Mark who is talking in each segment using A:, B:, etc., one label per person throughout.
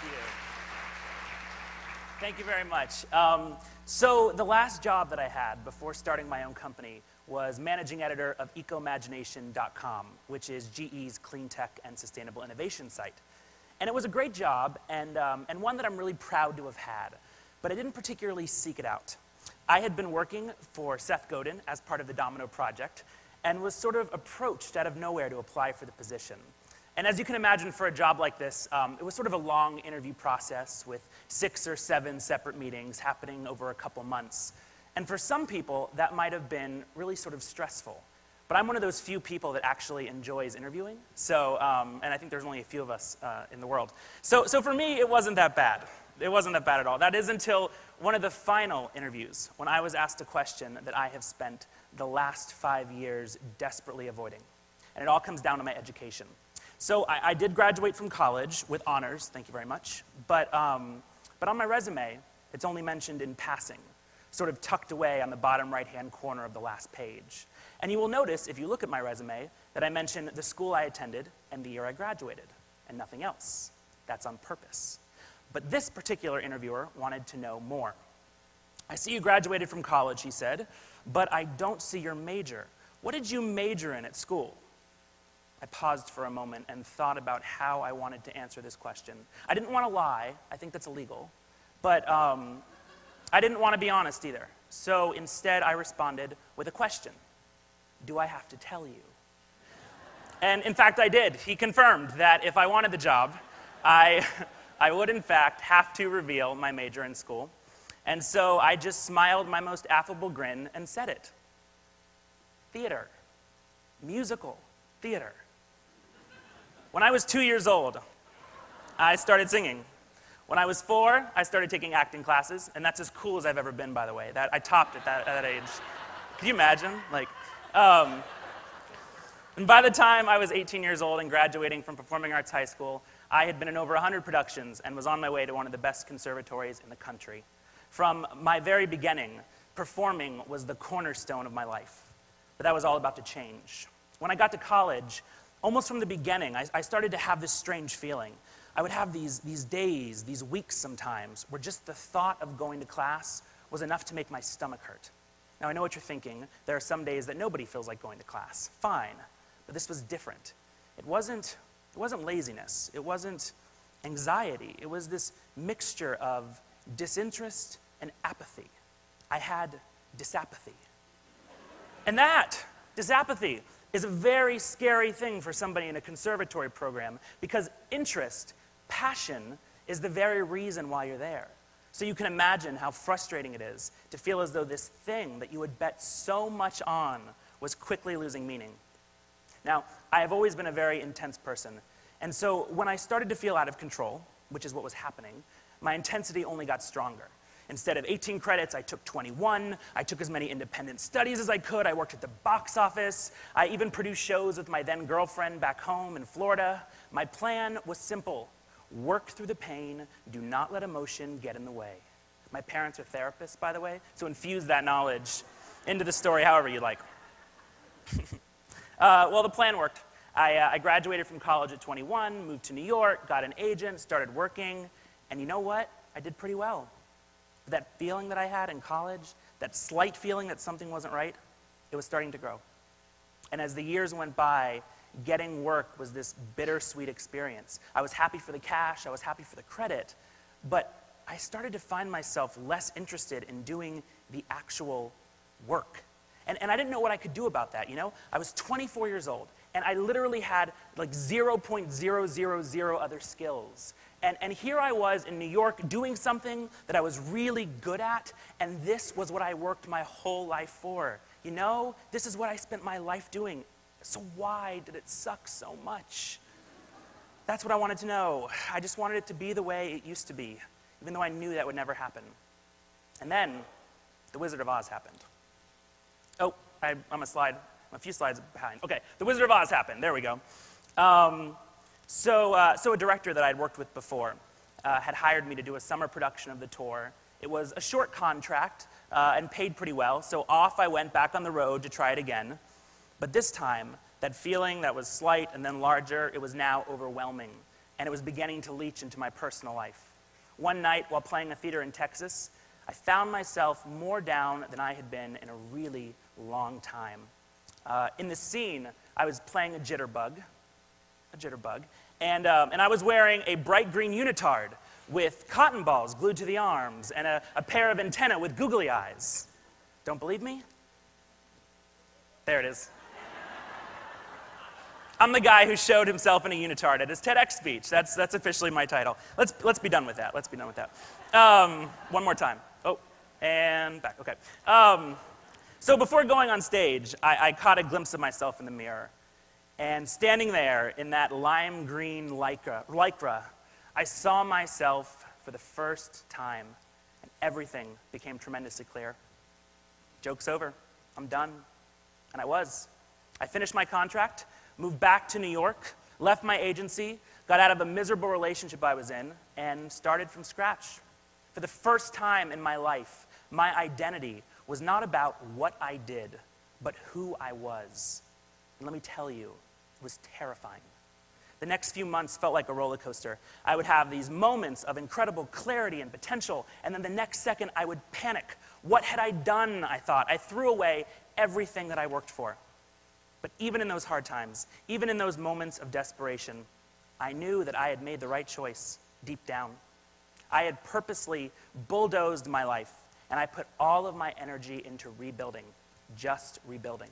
A: you. Thank you very much. So the last job that I had before starting my own company was managing editor of ecoimagination.com, which is GE's clean tech and sustainable innovation site. And it was a great job, and one that I'm really proud to have had. But I didn't particularly seek it out. I had been working for Seth Godin as part of the Domino Project, and was sort of approached out of nowhere to apply for the position. And as you can imagine, for a job like this, it was sort of a long interview process with 6 or 7 separate meetings happening over a couple months. And for some people, that might have been really sort of stressful. But I'm one of those few people that actually enjoys interviewing. So, and I think there's only a few of us in the world. So for me, it wasn't that bad. It wasn't that bad at all. That is until one of the final interviews, when I was asked a question that I have spent the last 5 years desperately avoiding. And it all comes down to my education. So I did graduate from college with honors, thank you very much. But on my resume, it's only mentioned in passing, sort of tucked away on the bottom right-hand corner of the last page. And you will notice, if you look at my resume, that I mention the school I attended and the year I graduated, and nothing else. That's on purpose. But this particular interviewer wanted to know more. I see you graduated from college, he said, but I don't see your major. What did you major in at school? I paused for a moment and thought about how I wanted to answer this question. I didn't want to lie. I think that's illegal. But I didn't want to be honest either. So instead, I responded with a question. Do I have to tell you? And in fact, I did. He confirmed that if I wanted the job, I would in fact have to reveal my major in school. And so I just smiled my most affable grin and said it. Theater. Musical theater. When I was 2 years old, I started singing. When I was 4, I started taking acting classes, and that's as cool as I've ever been, by the way. I topped at that age. Can you imagine? And by the time I was 18 years old and graduating from Performing Arts High School, I had been in over 100 productions and was on my way to one of the best conservatories in the country. From my very beginning, performing was the cornerstone of my life. But that was all about to change. When I got to college, almost from the beginning, I started to have this strange feeling. I would have these days, these weeks sometimes, where just the thought of going to class was enough to make my stomach hurt. Now, I know what you're thinking. There are some days that nobody feels like going to class. Fine. But this was different. It wasn't laziness. It wasn't anxiety. It was this mixture of disinterest and apathy. I had disapathy. And that, disapathy, is a very scary thing for somebody in a conservatory program, because interest, passion, is the very reason why you're there. So you can imagine how frustrating it is to feel as though this thing that you had bet so much on was quickly losing meaning. Now, I have always been a very intense person, and so when I started to feel out of control, which is what was happening, my intensity only got stronger. Instead of 18 credits, I took 21. I took as many independent studies as I could. I worked at the box office. I even produced shows with my then girlfriend back home in Florida. My plan was simple. Work through the pain. Do not let emotion get in the way. My parents are therapists, by the way, so infuse that knowledge into the story however you like. Well, the plan worked. I graduated from college at 21, moved to New York, got an agent, started working, and you know what? I did pretty well. That feeling that I had in college, that slight feeling that something wasn't right, it was starting to grow. And as the years went by, getting work was this bittersweet experience. I was happy for the cash, I was happy for the credit, but I started to find myself less interested in doing the actual work. And I didn't know what I could do about that, you know? I was 24 years old, and I literally had like 0.000 other skills. And here I was in New York doing something that I was really good at, and this was what I worked my whole life for. You know, this is what I spent my life doing. So why did it suck so much? That's what I wanted to know. I just wanted it to be the way it used to be, even though I knew that would never happen. And then, The Wizard of Oz happened. Oh, I'm a few slides behind. Okay, The Wizard of Oz happened. There we go. So a director that I'd worked with before had hired me to do a summer production of the tour. It was a short contract and paid pretty well, so off I went back on the road to try it again. But this time, that feeling that was slight and then larger, it was now overwhelming. and it was beginning to leach into my personal life. One night, while playing a theater in Texas, I found myself more down than I had been in a really long time. In the scene, I was playing a jitterbug, and I was wearing a bright green unitard with cotton balls glued to the arms and a pair of antennae with googly eyes. Don't believe me? There it is. I'm the guy who showed himself in a unitard at his TEDx speech. That's officially my title. Let's be done with that. Let's be done with that. One more time. Oh, and back. Okay. So before going on stage, I caught a glimpse of myself in the mirror. And standing there in that lime green lycra, I saw myself for the first time, and everything became tremendously clear. Joke's over. I'm done. And I was. I finished my contract, moved back to New York, left my agency, got out of a miserable relationship I was in, and started from scratch. For the first time in my life, my identity was not about what I did, but who I was. And let me tell you, it was terrifying. The next few months felt like a roller coaster. I would have these moments of incredible clarity and potential, and then the next second I would panic. What had I done, I thought? I threw away everything that I worked for. But even in those hard times, even in those moments of desperation, I knew that I had made the right choice deep down. I had purposely bulldozed my life, and I put all of my energy into rebuilding, just rebuilding.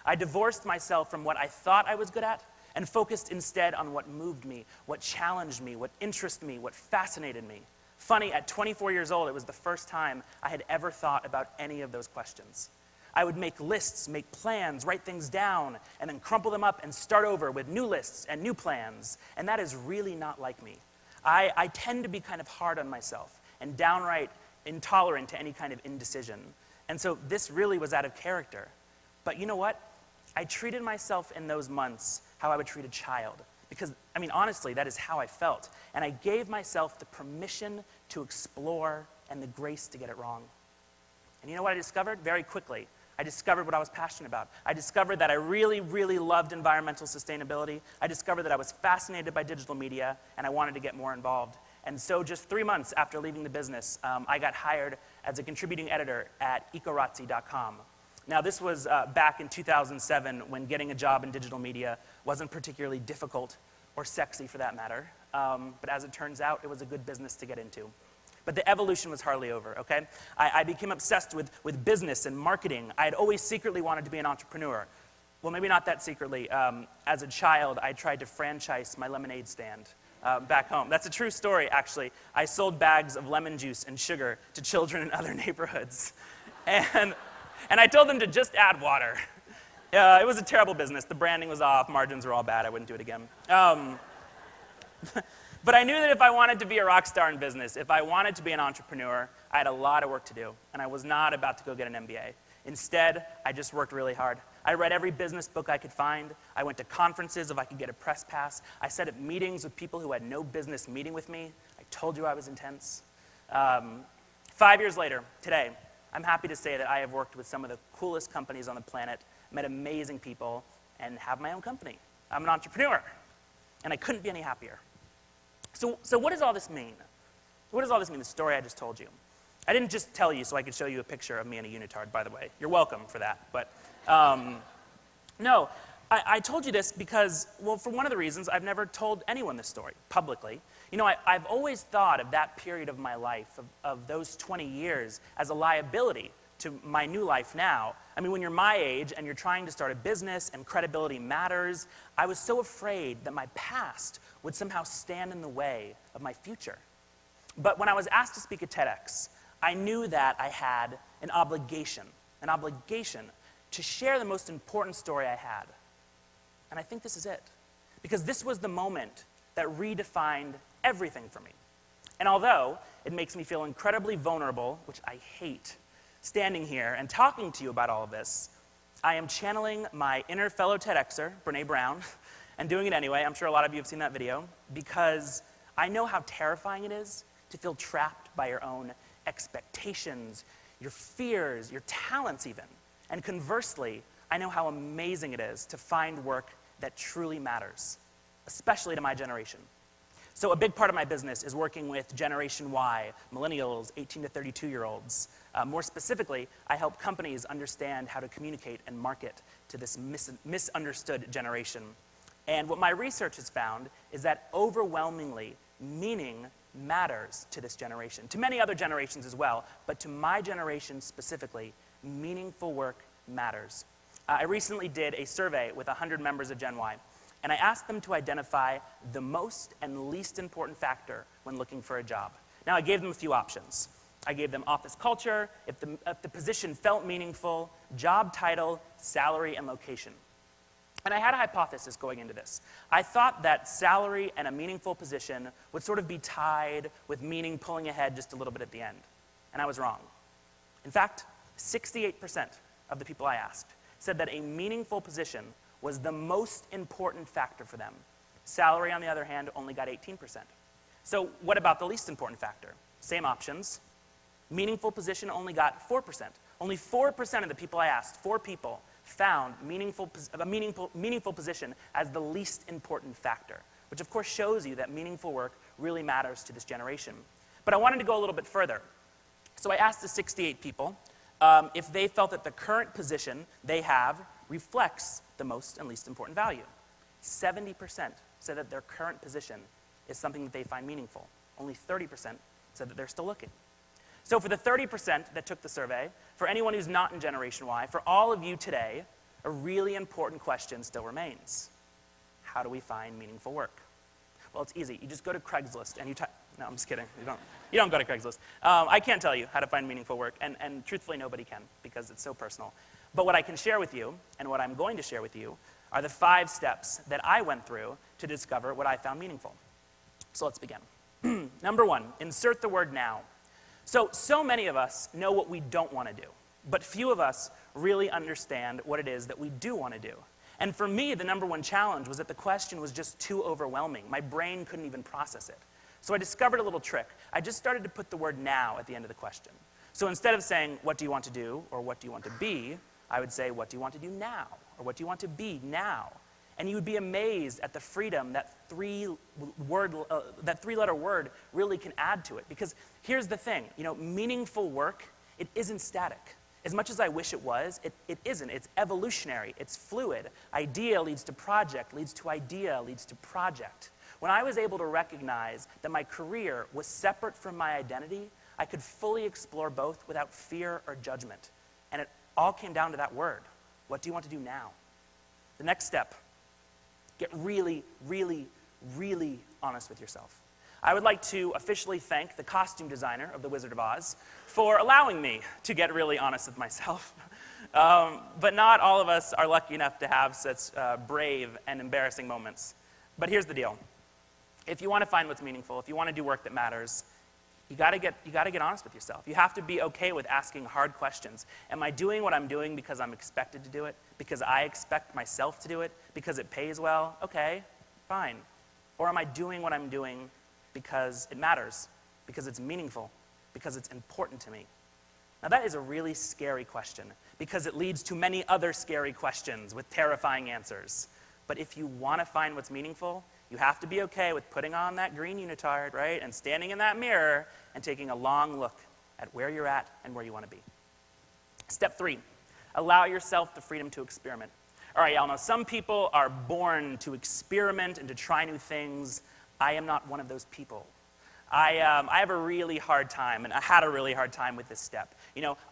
A: I divorced myself from what I thought I was good at and focused instead on what moved me, what challenged me, what interested me, what fascinated me. Funny, at 24 years old, it was the first time I had ever thought about any of those questions. I would make lists, make plans, write things down, and then crumple them up and start over with new lists and new plans. And that is really not like me. I tend to be kind of hard on myself and downright intolerant to any kind of indecision. And so this really was out of character. But you know what? I treated myself in those months how I would treat a child. Because, I mean, honestly, that is how I felt. And I gave myself the permission to explore and the grace to get it wrong. And you know what I discovered? Very quickly, I discovered what I was passionate about. I discovered that I really, really loved environmental sustainability. I discovered that I was fascinated by digital media, and I wanted to get more involved. And so just 3 months after leaving the business, I got hired as a contributing editor at ecorazzi.com. Now, this was back in 2007 when getting a job in digital media wasn't particularly difficult or sexy for that matter. But as it turns out, it was a good business to get into. But the evolution was hardly over, okay? I became obsessed with business and marketing. I had always secretly wanted to be an entrepreneur. Well, maybe not that secretly. As a child, I tried to franchise my lemonade stand back home. That's a true story, actually. I sold bags of lemon juice and sugar to children in other neighborhoods. And I told them to just add water. It was a terrible business. The branding was off. Margins were all bad. I wouldn't do it again. But I knew that if I wanted to be a rock star in business, if I wanted to be an entrepreneur, I had a lot of work to do. And I was not about to go get an MBA. Instead, I just worked really hard. I read every business book I could find. I went to conferences if I could get a press pass. I set up meetings with people who had no business meeting with me. I told you I was intense. 5 years later, today, I'm happy to say that I have worked with some of the coolest companies on the planet, met amazing people, and have my own company. I'm an entrepreneur, and I couldn't be any happier. So what does all this mean? What does all this mean, the story I just told you? I didn't just tell you so I could show you a picture of me in a unitard, by the way. You're welcome for that. But no, I told you this because, well, for one of the reasons I've never told anyone this story publicly. You know, I've always thought of that period of my life, of those 20 years, as a liability to my new life now. I mean, when you're my age and you're trying to start a business and credibility matters, I was so afraid that my past would somehow stand in the way of my future. But when I was asked to speak at TEDx, I knew that I had an obligation to share the most important story I had. And I think this is it. Because this was the moment that redefined everything for me. And although it makes me feel incredibly vulnerable, which I hate, standing here and talking to you about all of this, I am channeling my inner fellow TEDxer, Brene Brown, and doing it anyway. I'm sure a lot of you have seen that video, because I know how terrifying it is to feel trapped by your own expectations, your fears, your talents even. And conversely, I know how amazing it is to find work that truly matters, especially to my generation. So a big part of my business is working with Generation Y, millennials, 18 to 32-year-olds. More specifically, I help companies understand how to communicate and market to this misunderstood generation. And what my research has found is that overwhelmingly, meaning matters to this generation, to many other generations as well, but to my generation specifically, meaningful work matters. I recently did a survey with 100 members of Gen Y, and I asked them to identify the most and least important factor when looking for a job. Now, I gave them a few options. I gave them office culture, if the position felt meaningful, job title, salary, and location. And I had a hypothesis going into this. I thought that salary and a meaningful position would sort of be tied with meaning pulling ahead just a little bit at the end. And I was wrong. In fact, 68% of the people I asked said that a meaningful position was the most important factor for them. Salary, on the other hand, only got 18%. So what about the least important factor? Same options. Meaningful position only got 4%. Only 4% of the people I asked, 4 people, found a meaningful position as the least important factor, which of course shows you that meaningful work really matters to this generation. But I wanted to go a little bit further. So I asked the 68 people if they felt that the current position they have reflects the most and least important value. 70% said that their current position is something that they find meaningful. Only 30% said that they're still looking. So for the 30% that took the survey, for anyone who's not in Generation Y, for all of you today, a really important question still remains. How do we find meaningful work? Well, it's easy. You just go to Craigslist and you type. No, I'm just kidding. You don't go to Craigslist. I can't tell you how to find meaningful work, and truthfully, nobody can because it's so personal. But what I can share with you, and what I'm going to share with you, are the 5 steps that I went through to discover what I found meaningful. So let's begin. Number 1, insert the word now. So many of us know what we don't want to do, but few of us really understand what it is that we do want to do. And for me, the number 1 challenge was that the question was just too overwhelming. My brain couldn't even process it. So I discovered a little trick. I just started to put the word now at the end of the question. So instead of saying, what do you want to do, or what do you want to be, I would say, what do you want to do now, or what do you want to be now? And you would be amazed at the freedom that 3-letter word really can add to it. Because here's the thing, meaningful work, it isn't static. As much as I wish it was, it isn't. It's evolutionary, it's fluid. Idea leads to project, leads to idea, leads to project. When I was able to recognize that my career was separate from my identity, I could fully explore both without fear or judgment. And it all came down to that word. What do you want to do now? The next step, get really, really, really honest with yourself. I would like to officially thank the costume designer of The Wizard of Oz for allowing me to get really honest with myself. But not all of us are lucky enough to have such brave and embarrassing moments. But here's the deal. If you want to find what's meaningful, if you want to do work that matters, you gotta get honest with yourself. You have to be okay with asking hard questions. Am I doing what I'm doing because I'm expected to do it? Because I expect myself to do it? Because it pays well? Okay, fine. Or am I doing what I'm doing because it matters? Because it's meaningful? Because it's important to me? Now that is a really scary question because it leads to many other scary questions with terrifying answers. But if you want to find what's meaningful, you have to be okay with putting on that green unitard, right, and standing in that mirror and taking a long look at where you're at and where you want to be. Step 3, allow yourself the freedom to experiment. All right, y'all know some people are born to experiment and to try new things. I am not one of those people. I have a really hard time, and I had a really hard time with this step.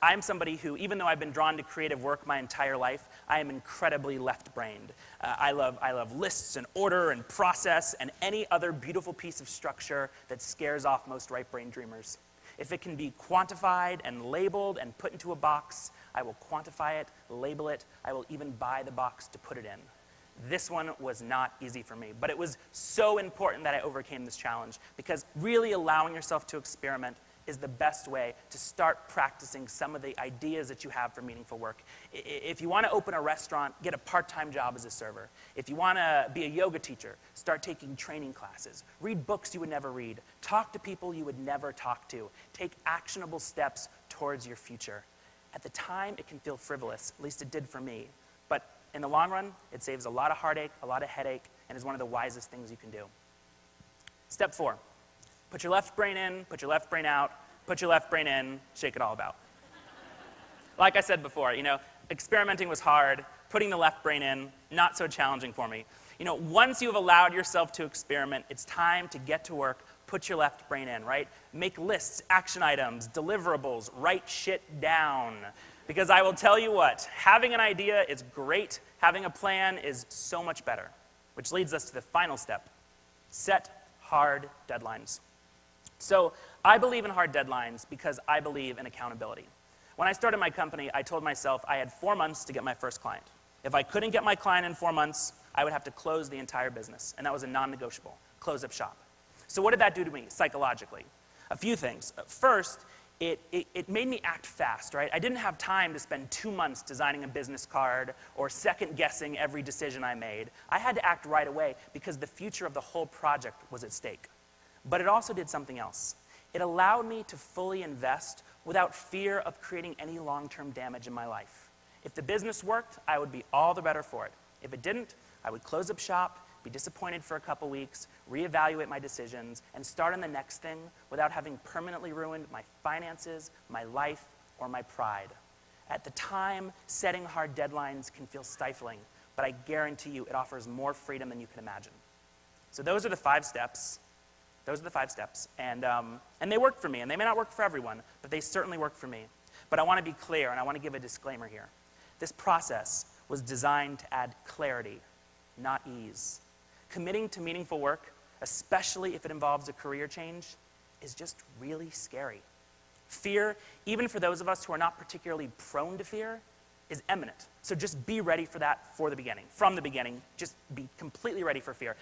A: I'm somebody who, even though I've been drawn to creative work my entire life, I am incredibly left-brained. I love lists and order and process and any other beautiful piece of structure that scares off most right-brain dreamers. If it can be quantified and labeled and put into a box, I will quantify it, label it, I will even buy the box to put it in. This one was not easy for me, but it was so important that I overcame this challenge because really allowing yourself to experiment is the best way to start practicing some of the ideas that you have for meaningful work. If you want to open a restaurant, get a part-time job as a server. If you want to be a yoga teacher, start taking training classes. Read books you would never read. Talk to people you would never talk to. Take actionable steps towards your future. At the time, it can feel frivolous, at least it did for me. But in the long run, it saves a lot of heartache, a lot of headache, and is one of the wisest things you can do. Step 4, put your left brain in, put your left brain out, put your left brain in, shake it all about. Like I said before, experimenting was hard. Putting the left brain in, not so challenging for me. Once you've allowed yourself to experiment, it's time to get to work, put your left brain in, right? Make lists, action items, deliverables, write shit down. Because I will tell you what, having an idea is great, having a plan is so much better. Which leads us to the final step, set hard deadlines. So I believe in hard deadlines because I believe in accountability. When I started my company, I told myself I had 4 months to get my first client. If I couldn't get my client in 4 months, I would have to close the entire business, and that was a non-negotiable, close up shop. So what did that do to me psychologically? A few things. First, it made me act fast, right? I didn't have time to spend 2 months designing a business card or second-guessing every decision I made. I had to act right away because the future of the whole project was at stake. But it also did something else. It allowed me to fully invest without fear of creating any long-term damage in my life. If the business worked, I would be all the better for it. If it didn't, I would close up shop, be disappointed for a couple weeks, reevaluate my decisions, and start on the next thing without having permanently ruined my finances, my life, or my pride. At the time, setting hard deadlines can feel stifling, but I guarantee you it offers more freedom than you can imagine. So those are the 5 steps. Those are the 5 steps, and they worked for me, and they may not work for everyone, but they certainly worked for me. But I want to be clear, and I want to give a disclaimer here. This process was designed to add clarity, not ease. Committing to meaningful work, especially if it involves a career change, is just really scary. Fear, even for those of us who are not particularly prone to fear, is imminent. So just be ready for that from the beginning. Just be completely ready for fear.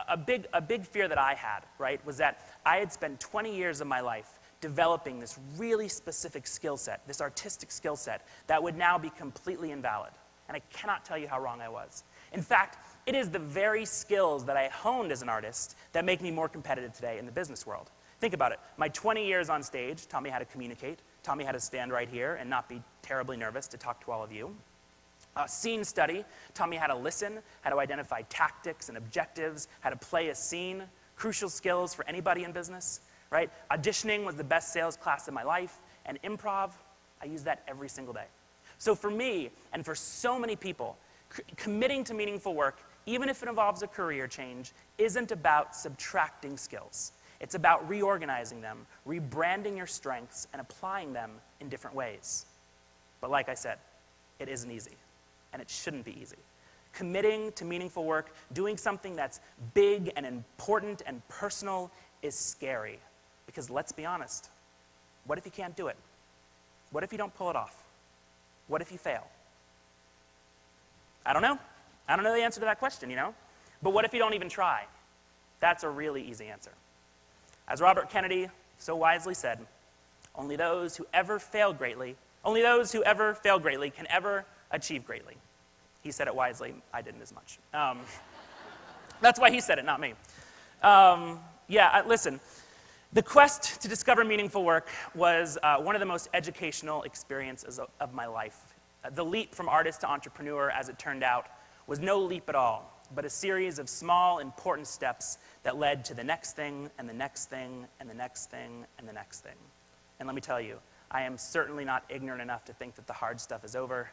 A: A big fear that I had, right, was that I had spent 20 years of my life developing this really specific skill set, this artistic skill set, that would now be completely invalid. And I cannot tell you how wrong I was. In fact, it is the very skills that I honed as an artist that make me more competitive today in the business world. Think about it. My 20 years on stage taught me how to communicate, taught me how to stand right here and not be terribly nervous to talk to all of you. Scene study taught me how to listen, how to identify tactics and objectives, how to play a scene, crucial skills for anybody in business, right? Auditioning was the best sales class in my life, and improv, I use that every single day. So for me, and for so many people, committing to meaningful work, even if it involves a career change, isn't about subtracting skills. It's about reorganizing them, rebranding your strengths, and applying them in different ways. But like I said, it isn't easy, and it shouldn't be easy. Committing to meaningful work, doing something that's big and important and personal is scary. Because let's be honest, what if you can't do it? What if you don't pull it off? What if you fail? I don't know. I don't know the answer to that question, But what if you don't even try? That's a really easy answer. As Robert Kennedy so wisely said, only those who ever fail greatly can ever achieve greatly. He said it wisely. I didn't as much. That's why he said it, not me. Listen, the quest to discover meaningful work was one of the most educational experiences of my life. The leap from artist to entrepreneur, as it turned out, was no leap at all, but a series of small, important steps that led to the next thing, and the next thing, and the next thing, and the next thing. And let me tell you, I am certainly not ignorant enough to think that the hard stuff is over.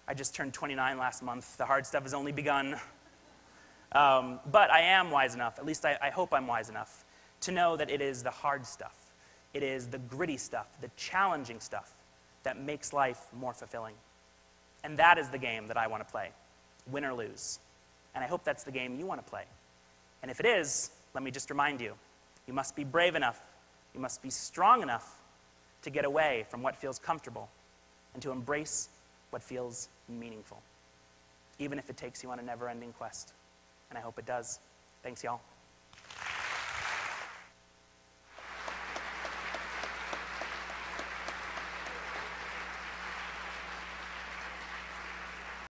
A: I just turned 29 last month. The hard stuff has only begun. But I am wise enough, at least I hope I'm wise enough, to know that it is the hard stuff. It is the gritty stuff, the challenging stuff that makes life more fulfilling. And that is the game that I want to play, win or lose. And I hope that's the game you want to play. And if it is, let me just remind you, you must be brave enough, you must be strong enough to get away from what feels comfortable and to embrace what feels meaningful, even if it takes you on a never-ending quest. And I hope it does. Thanks, y'all.